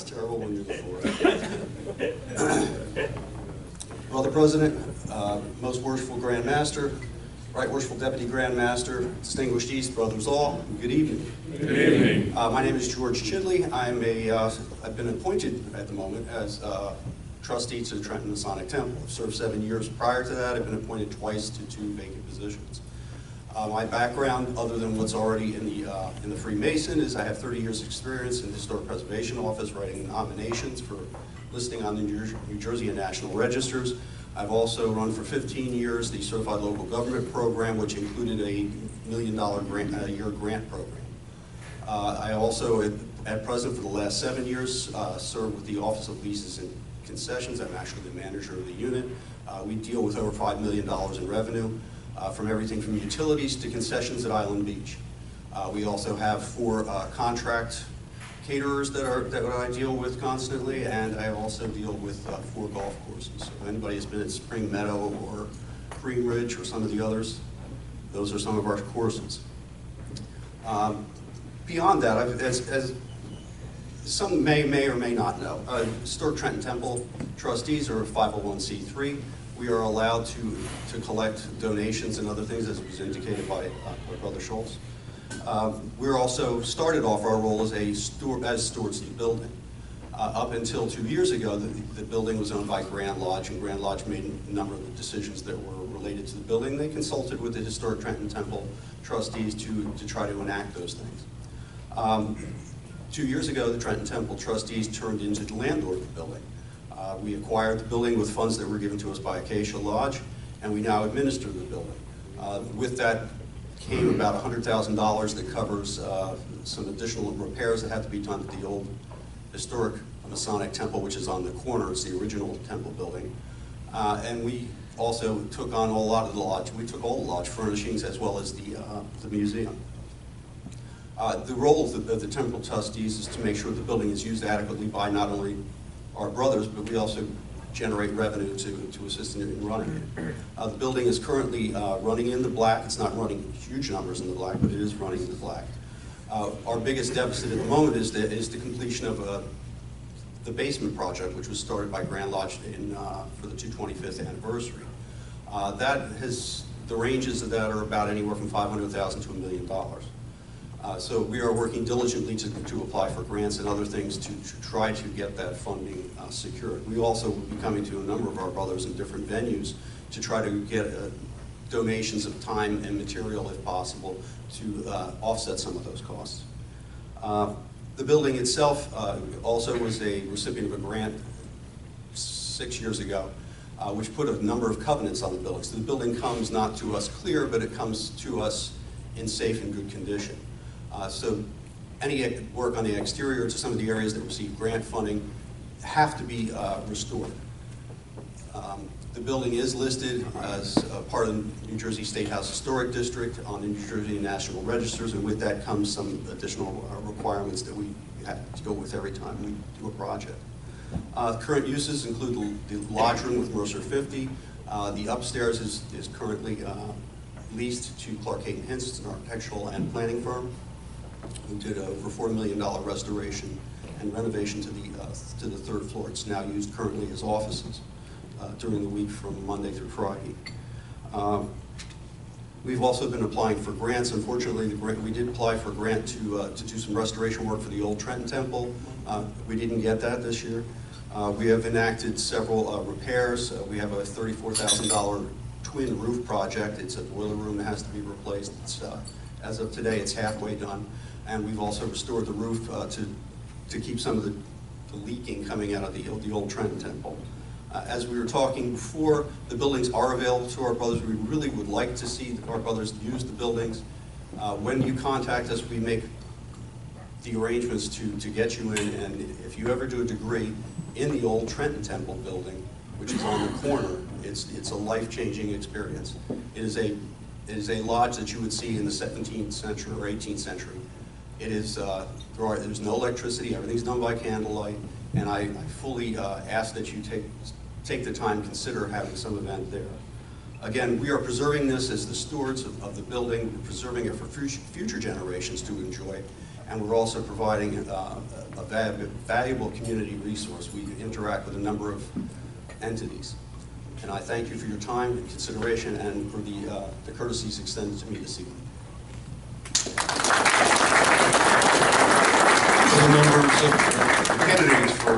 It's terrible when you're before. Brother President, most worshipful Grand Master, Right Worshipful Deputy Grand Master, distinguished East Brothers all, good evening. Good evening. My name is George Chidley. I've been appointed at the moment as trustee to the Trenton Masonic Temple. I've served 7 years prior to that. I've been appointed twice to 2 vacant positions. My background, other than what's already in the Freemason, is I have 30 years experience in the Historic Preservation Office, writing nominations for listing on the New Jersey and National Registers. I've also run for 15 years the Certified Local Government Program, which included a $1 million a year grant program. I also, at present for the last 7 years, serve with the Office of Leases and Concessions. I'm actually the manager of the unit. We deal with over $5 million in revenue, from everything from utilities to concessions at Island Beach. We also have 4 contract caterers that I deal with constantly, and I also deal with 4 golf courses. So if anybody has been at Spring Meadow or Green Ridge or some of the others, those are some of our courses. Beyond that, as some may or may not know, Historic Trenton Temple trustees are a 501c3. We are allowed to collect donations and other things, as was indicated by Brother Schultz. We're also started off our role as stewards of the building. Up until 2 years ago, the building was owned by Grand Lodge, and Grand Lodge made a number of the decisions that were related to the building. They consulted with the Historic Trenton Temple trustees to try to enact those things. 2 years ago, the Trenton Temple trustees turned into the landlord of the building. We acquired the building with funds that were given to us by Acacia Lodge, and we now administer the building. With that came about $100,000 that covers some additional repairs that have to be done to the old historic Masonic temple, which is on the corner. It's the original temple building. And we also took on a lot of the lodge. We took all the lodge furnishings as well as the museum. The role of the temple trustees is to make sure the building is used adequately by not only our brothers, but we also generate revenue to assist in running it. The building is currently running in the black. It's not running huge numbers in the black, but it is running in the black. Our biggest deficit at the moment is the completion of the basement project, which was started by Grand Lodge for the 225th anniversary. The ranges of that are about anywhere from $500,000 to $1 million. So we are working diligently to apply for grants and other things to try to get that funding secured. We also will be coming to a number of our brothers in different venues to try to get donations of time and material, if possible, to offset some of those costs. The building itself also was a recipient of a grant 6 years ago, which put a number of covenants on the building. So the building comes not to us clear, but it comes to us in safe and good condition. So any work on the exterior to some of the areas that receive grant funding have to be restored. The building is listed as part of the New Jersey State House Historic District on the New Jersey National Registers, and with that comes some additional requirements that we have to go with every time we do a project. Current uses include the lodge room with Mercer 50. The upstairs is currently leased to Clark Hayden Hinst, an architectural and planning firm, who did over $4 million restoration and renovation to the 3rd floor. It's now used currently as offices during the week from Monday through Friday. We've also been applying for grants. Unfortunately, we did apply for a grant to do some restoration work for the old Trenton Temple. We didn't get that this year. We have enacted several repairs. We have a $34,000 twin roof project. It's a boiler room that has to be replaced. As of today, it's halfway done. And we've also restored the roof to keep some of the leaking coming out of the old Trenton Temple. As we were talking before, the buildings are available to our brothers. We really would like to see our brothers use the buildings. When you contact us, we make the arrangements to get you in, and if you ever do a degree in the old Trenton Temple building, which is on the corner, it's a life-changing experience. It is a lodge that you would see in the 17th century or 18th century. It is, there's no electricity, everything's done by candlelight, and I fully ask that you take the time to consider having some event there. Again, we are preserving this as the stewards of the building, preserving it for future generations to enjoy, and we're also providing a valuable community resource. We interact with a number of entities. And I thank you for your time and consideration and for the courtesies extended to me this evening. The members of candidates for